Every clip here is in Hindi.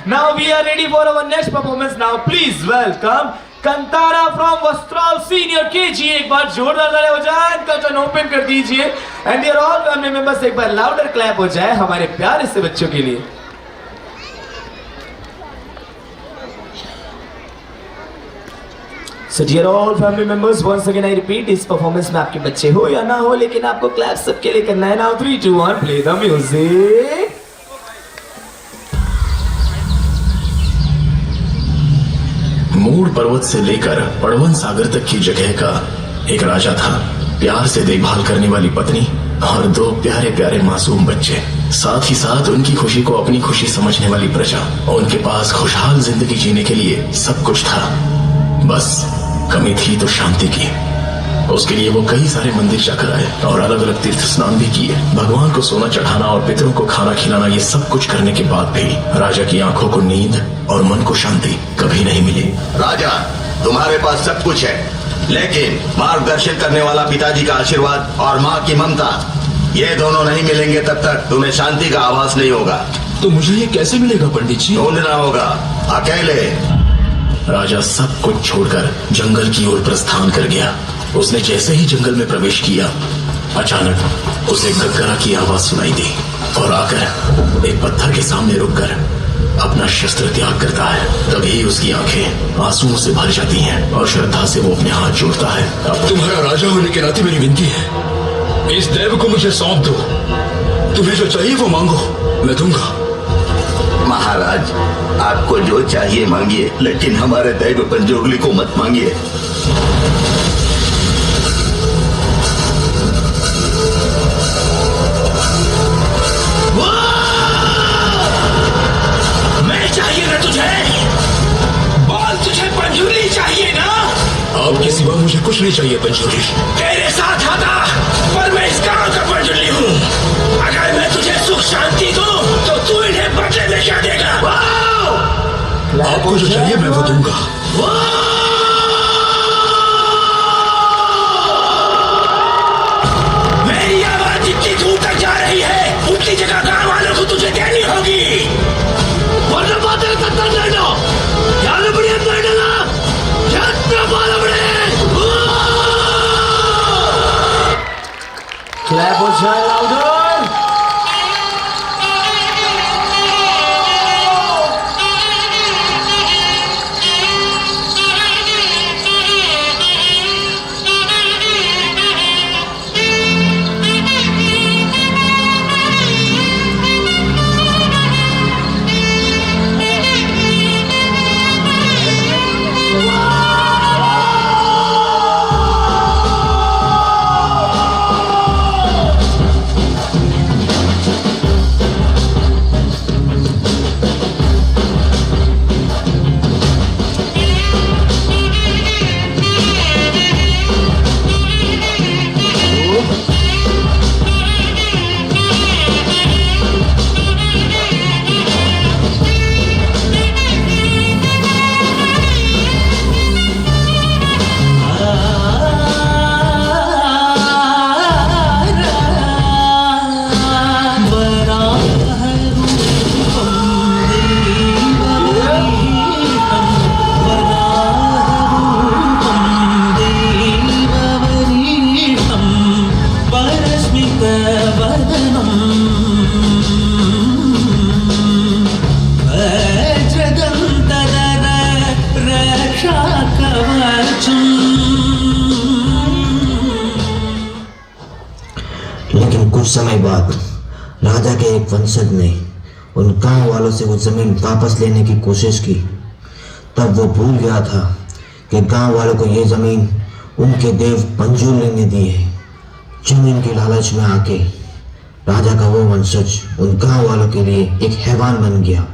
Now we are ready for our next performance. Now please welcome Kantara from Vastral Senior KG. एक बार जोरदार तालियां हो जाए, कर्टन ओपन कर दीजिए. And dear all family members, एक बार louder clap हो जाए हमारे प्यारे से बच्चों के लिए. So dear all family members, once again I repeat, इस परफॉर्मेंस में आपके बच्चे हो या ना हो, लेकिन आपको क्लैप सबके लिए करना है. Now 3, 2, 1, play the music. Mood पर्वत से लेकर पड़वन सागर तक की जगह का एक राजा था. प्यार से देखभाल करने वाली पत्नी और 2 प्यारे प्यारे मासूम बच्चे. साथ ही साथ उनकी खुशी को अपनी खुशी समझने वाली प्रजा. उनके पास खुशहाल जिंदगी जीने के लिए सब कुछ था, बस कमी थी तो शांति की. उसके लिए वो कई सारे मंदिर जाकर आए और अलग अलग तीर्थ स्नान भी किए. भगवान को सोना चढ़ाना और पितरों को खाना खिलाना, ये सब कुछ करने के बाद भी राजा की आंखों को नींद और मन को शांति कभी नहीं मिली. राजा, तुम्हारे पास सब कुछ है, लेकिन मार्गदर्शन करने वाला पिताजी का आशीर्वाद और माँ की ममता, ये दोनों नहीं मिलेंगे तब तक तुम्हें शांति का आभास नहीं होगा. तो मुझे ये कैसे मिलेगा पंडित जी? ढूंढना होगा अकेले. राजा सब कुछ छोड़कर जंगल की ओर प्रस्थान कर गया. उसने जैसे ही जंगल में प्रवेश किया, अचानक उसे गरगरा की आवाज सुनाई दी और आकर एक पत्थर के सामने रुककर अपना शस्त्र त्याग करता है. तभी उसकी आंखें आंसुओं से भर जाती हैं और श्रद्धा से वो अपने हाथ जोड़ता है. अब तुम्हारा राजा होने के नाते मेरी विनती है, इस देव को मुझे सौंप दो. तुम्हें जो चाहिए वो मांगो, मैं दूंगा. महाराज, आपको जो चाहिए मांगिए, लेकिन हमारे दैव पंजोगली को मत मांगिए. मैं चाहिए ना तुझे? बोल, तुझे पंजोगली चाहिए ना? आपके सिवा मुझे कुछ नहीं चाहिए पंजोगली. तेरे साथ आता, पर मैं इस गांव का पंजोगली हूँ. अगर मैं तुझे सुख शांति दूं, तो तू इन्हें बदले में क्या देगा? आपको जो चाहिए मैं वो दूंगा. मेरी आवाज जितनी दूर तक जा रही है, उतनी जगह गांव वालों को तुझे देनी होगी. वरना बातें करता रहना. याद बढ़िया रहना. Clap हो जाए louder. लेकिन कुछ समय बाद राजा के एक वंशज ने उन गांव वालों से वो जमीन वापस लेने की कोशिश की. तब वो भूल गया था कि गांव वालों को ये जमीन उनके देव पंजोगली ने दी है. जमीन के लालच में आके राजा का वो वंशज उन गांव वालों के लिए एक हैवान बन गया.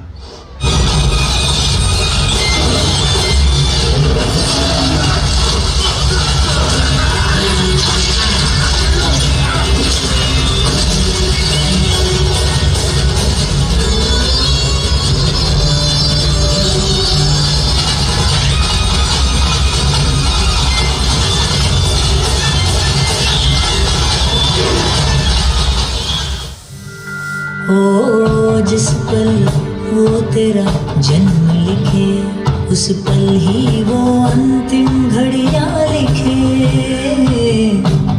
ओ जिस पल वो तेरा जन्म लिखे उस पल ही वो अंतिम घड़ियां लिखे।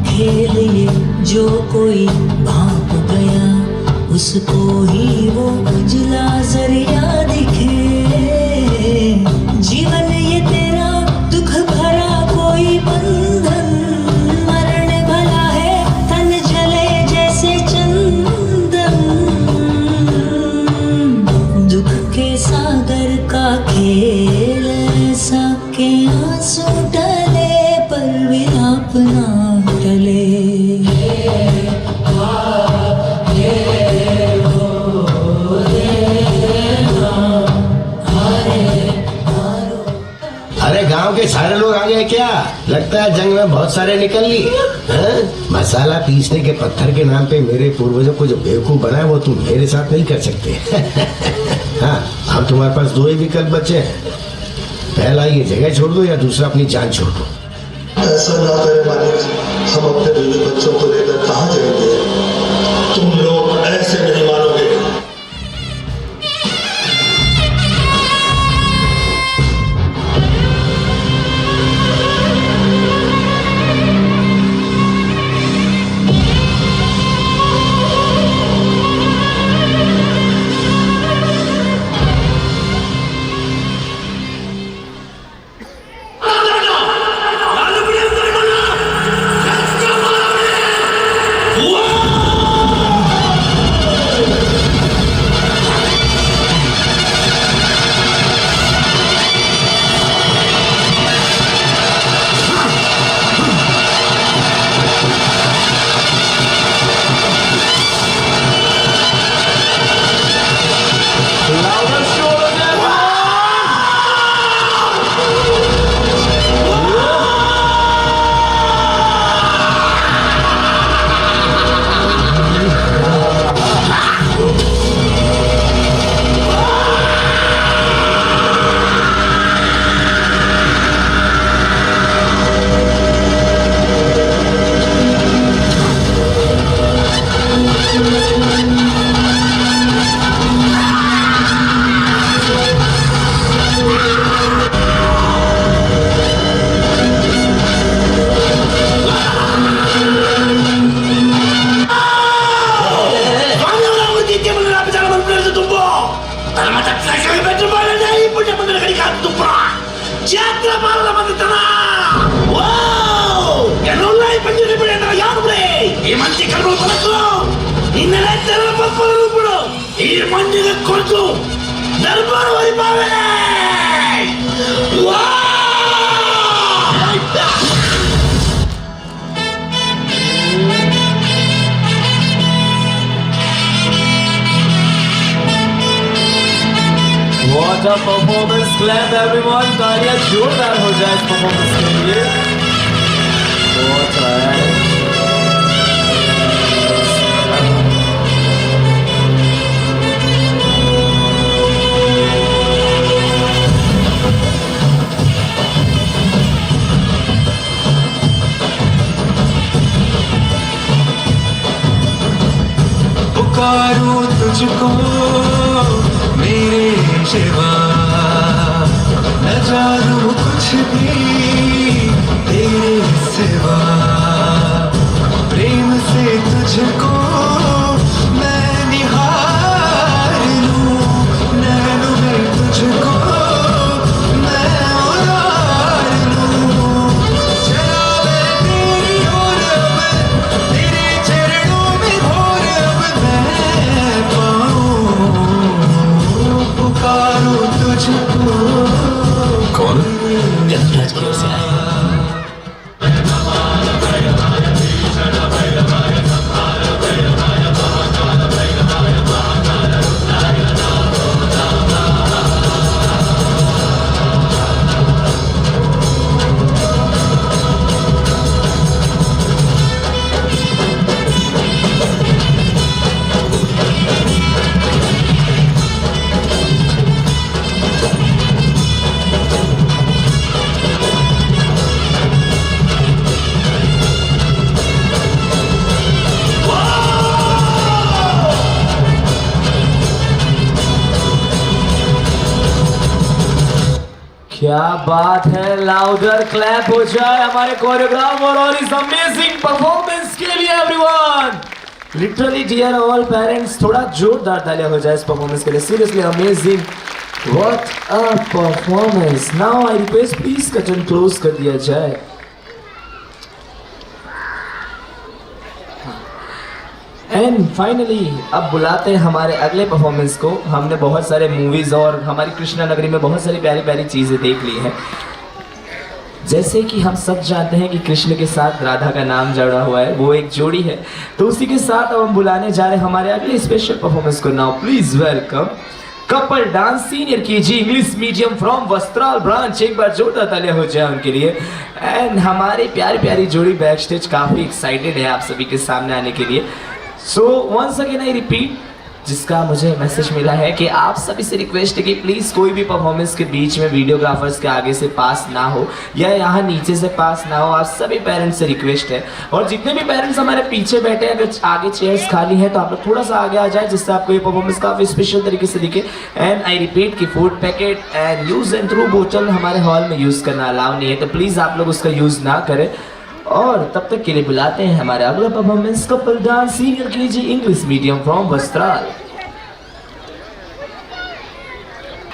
खेल ये जो कोई भाप गया उसको ही वो उजला जरिया दिखे। जीवन ये तेरा दुख भरा कोई बंधन, मरण भला है तन जले जैसे चंदन। दुख के सागर का खेल ऐसा के आंसू टले पर विलाप ना टले। अरे गांव के सारे लोग आ गए क्या? लगता है जंग में बहुत सारे निकल ली। मसाला पीसने के पत्थर के नाम पे मेरे पूर्वजों को जो बेवकूफ बनाया वो तुम मेरे साथ नहीं कर सकते। हाँ, अब तुम्हारे पास दो ही विकल्प बचे हैं। पहला ये जगह छोड़ दो या दूसरा अपनी जान छोड़ दो। ऐसा ना करे मालिक, हम अपने बीवी बच्चों को लेकर कहाँ जाएंगे? तुम लोग ऐसे नहीं मानोगे। What a performance! Clap everyone! तालियां जोरदार हो जाए इस परफॉर्मेंस के लिए। What a act! पुकारूं तुझको मेरे शिवा, न जानूं कुछ भी तेरे सिवा। प्रेम से तुझको मैं निहार लूं, नैनों में तुझको मैं उतार लूं। चला मैं तेरी ओर अब, तेरे चरणों में भोर अब मैं पाऊं। पुकारूं तुझको। कौन? यशराज की ओर से आए। क्या बात है, लाउडर क्लैप हो जाए हमारे कोरियोग्राफर और इस अमेजिंग परफॉर्मेंस के लिए everyone. Literally dear all parents, थोड़ा जोरदार तालियां हो जाए इस परफॉर्मेंस के लिए। Seriously amazing, what a performance. Now I request please curtain close कर दिया जाए। एंड फाइनली अब बुलाते हैं हमारे अगले परफॉर्मेंस को। हमने बहुत सारे मूवीज और हमारी कृष्णा नगरी में बहुत सारी प्यारी प्यारी चीजें देख ली हैं। जैसे कि हम सब जानते हैं कि कृष्ण के साथ राधा का नाम जुड़ा हुआ है, वो एक जोड़ी है। तो उसी के साथ अब हम बुलाने जा रहे हैं हमारे अगले स्पेशल परफॉर्मेंस को। Now please welcome couple dance senior KG English medium from Vastral branch. एक बार जोरदार तालियां हो जाए उनके लिए। एंड हमारी प्यारी प्यारी जोड़ी बैक स्टेज काफी एक्साइटेड है आप सभी के सामने आने के लिए। So once again I repeat, जिसका मुझे मैसेज मिला है कि आप सभी से रिक्वेस्ट है कि प्लीज़ कोई भी परफॉर्मेंस के बीच में वीडियोग्राफर्स के आगे से पास ना हो या यहाँ नीचे से पास ना हो। आप सभी पेरेंट्स से रिक्वेस्ट है। और जितने भी पेरेंट्स हमारे पीछे बैठे हैं, अगर आगे चेयर्स खाली हैं तो आप लोग थोड़ा सा आगे आ जाए, जिससे आपको ये परफॉर्मेंस काफ़ी स्पेशल तरीके से दिखे। एंड आई रिपीट कि food packet and use and through बोतल हमारे हॉल में यूज़ करना अलाउ नहीं है, तो प्लीज़ आप लोग उसका यूज़ ना करें। और तब तक के लिए बुलाते हैं हमारे अगला performance couple dance senior KG English medium from Vastral.